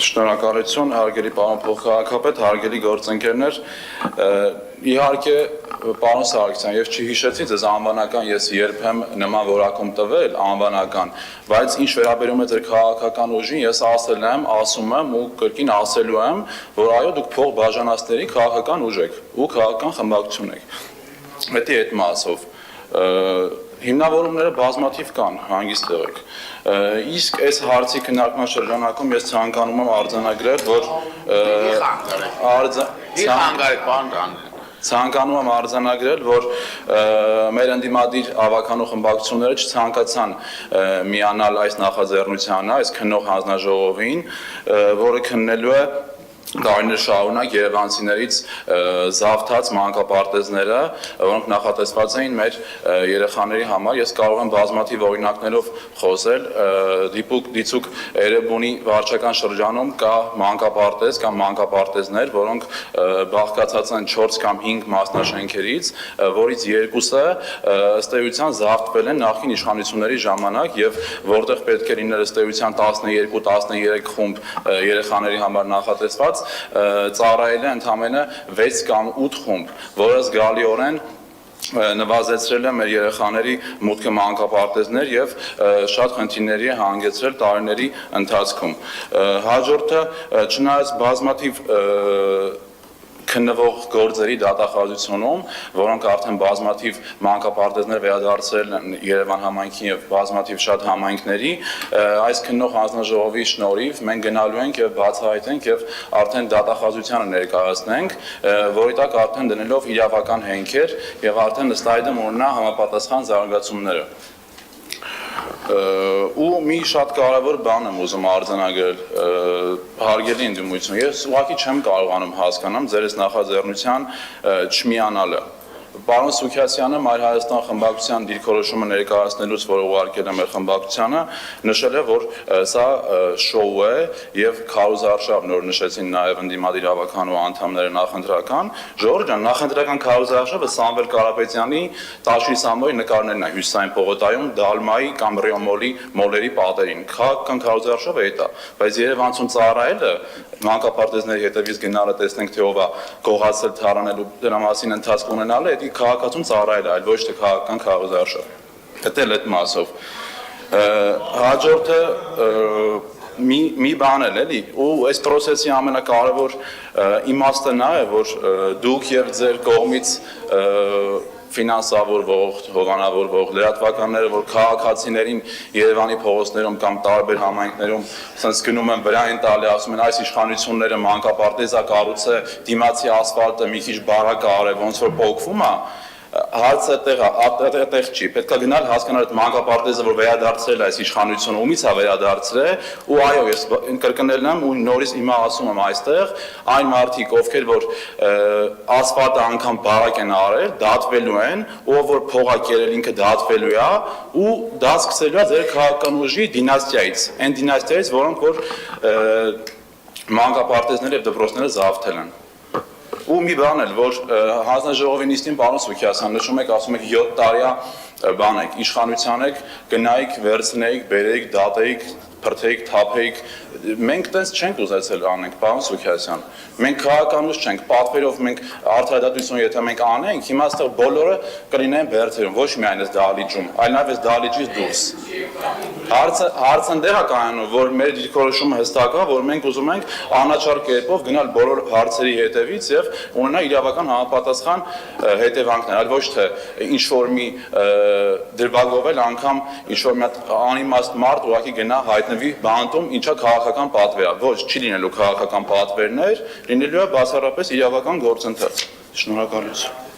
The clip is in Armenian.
Շնորհակալություն, հարգելի պարոն փոխքաղաքապետ, հարգելի գործընկերներ, իհարկե պարոն Սարգսյան, ես չհիշեցի ձեզ անվանական, ես երբեմ նման որակում տվել անվանական, բայց ինչ վերաբերում է ձեր քաղաքական ուժին, ես ասել եմ, ասում եմ ու կրկին ասելու եմ, որ այո, դուք փոխբաժանածների քաղաքական ուժ եք ու քաղաքական խմբակցություն եք։ Հետի այդ մասով հիմնավորումները բազմաթիվ կան, հանգիստ եղեք։ Իսկ այս հարցի քննարկման շրջանակում ես ցանկանում եմ արձանագրել, որ ցանկանում եմ արձանագրել, որ մեր ընդդիմադիր ավականու խմբակցությունները չցանկացան միանալ այս նախաձեռնությանը, այս քննող հանձնաժողովին, որը քննելու է տարիներ շարունակ երևանցիներից զավթած մանկապարտեզները, որոնք նախատեսված էին մեր երեխաների համար, ես կարող եմ բազմաթիվ օրինակներով խոսել, դիցուք Էրեբունի վարչական շրջանում կա մանկապարտեզ կամ մանկապարտեզներ, որոնք բաղկացած են 4 կամ 5 մասնաշենքերից, որից երկուսը ըստ էության զավթվել են նախկին իշխանությունների ժամանակ եւ որտեղ պետք է լիներ ըստ էության 12-13 խումբ երեխաների համար նախատեսված ծառայել է ընդամենը 6 կամ 8 խումբ, որը զգալիորեն նվազեցրել է մեր երեխաների մուտքը մանկապարտեզներ եւ շատ խնդիրների է հանգեցրել տարիների ընթացքում։ Հաջորդը չնայած բազմաթիվ քննվող գործերի դատախազությունում, որոնք արդեն բազմաթիվ մանկապարտեզներ վերադարձրել են Երևան համայնքին եւ բազմաթիվ շատ համայնքների, այս քննող հանձնաժողովի շնորհիվ մենք գնալու ենք եւ բացահայտենք եւ արդեն դատախազությանը ներկայացնենք, որի տակ արդեն դնելով իրավական հենքեր եւ արդեն ըստ այդմ ունենա համապատասխան զարգացումները։ Ու մի շատ կարևոր բան եմ ուզում արձանագրել, հարգելի ընդդիմություն, ես ուղղակի չեմ կարողանում հասկանամ ձեր այս նախաձեռնության չմիանալը։ Պարոն Սուքիասյանը Մայր Հայաստան խմբակցության դիրքորոշումը ներկայացնելուց, որ ուղարկել է մեր խմբակցությանը, նշել է, որ սա շոու է եւ քարոզարշավ, նոր նշեցին նաեւ ընդդիմադիր ավականու անդամները նախընտրական, Ժողովուրդ ջան, նախընտրական քարոզարշավը Սամվել Կարապետյանի Տաշրի Սամոյի նկարներն է Հյուսիսային պողոտայում Դալմայի կամ Ռիոմոլի մոլերի պատերին։ Քաղաքական քարոզարշավը դա, բայց Երևանցուն ծառայելը մանկապարտեզների հետևից գնալը տեսնենք թե ով է գողացել թարանելու դրա մասին ընթացք ունենալը, դա քաղաքացուն ծառայել է, այլ ոչ թե քաղաքական քարոզարշավ։ Դա էլ այդ մասով։ Հաջորդը մի բան էլի, ու այս process-ի ամենակարևոր իմաստը նա է, որ դուք եւ ձեր կողմից ֆինանսավորվող, հովանավորվող լրատվականները, որ քաղաքացիներին Երևանի փողոցներում կամ տարբեր համայնքներում ասես գնում են վրա են տալի, ասում են այս իշխանությունները մանկապարտեզա կառուցե, դիմացի ասֆալտը մի քիչ բարակ արե, ոնց որ փոխվում է, հարցը այդտեղ չի, պետք է գնալ հասկանալ այդ մանկապարտեզը, որ վերադարձրել է այս իշխանությունը, ումից է վերադարձրել, ու այո, ես կրկնել եմ ու նորից հիմա ասում եմ այստեղ, այն մարդիկ, ովքեր որ ասֆալտը անգամ բարակ են արել, դատվելու են, ով որ փող է կերել ինքը դատվելու է, ու դա սկսելու է ձեր քաղաքական ուժի դինաստիայից, այն դինաստիայից, որոնք որ մանկապարտեզները եւ դպրոցները զավթել են։ Ու մի բան էլ, որ հանձնաժողովի նիստին պարոն Սուքիասյան նշում եք, ասում եք 7 տարյա բան եք, իշխանության եք, գնայիք, վերցնեիք, բերեիք, դատեիք, փրթեիք, թափեիք, մենք տես չենք ուզեցել անենք, պարոն Սուքիասյան, մենք քաղաքական ուժ չենք, պատվերով մենք արդարադատություն եթե մենք անենք, հիմա այստեղ բոլորը կլինեն բերձերում, ոչ միայն այս դահլիճում, այլ նաև այս դահլիճից դուրս։ Հարցը դեռ է կայանում, որ մեր դիրքորոշումը հստակ է, որ մենք ուզում ենք անաչառ կերպով գնալ բոլոր հարցերի հետևից եւ ունենալ իրավական համապատասխան հետևանքներ, այլ ոչ թե ինչ-որ մի դրվագով էլ անգամ ինչ-որ մի անիմաստ մարդ ուղղակի գնա հայտնվի բանտում, ինչա քաղաքական պատվեր է, ոչ, չի լինելու քաղաքական պատվերներ, լինելու է բացառապես իրավական գործընթաց։ Շնորհակալություն։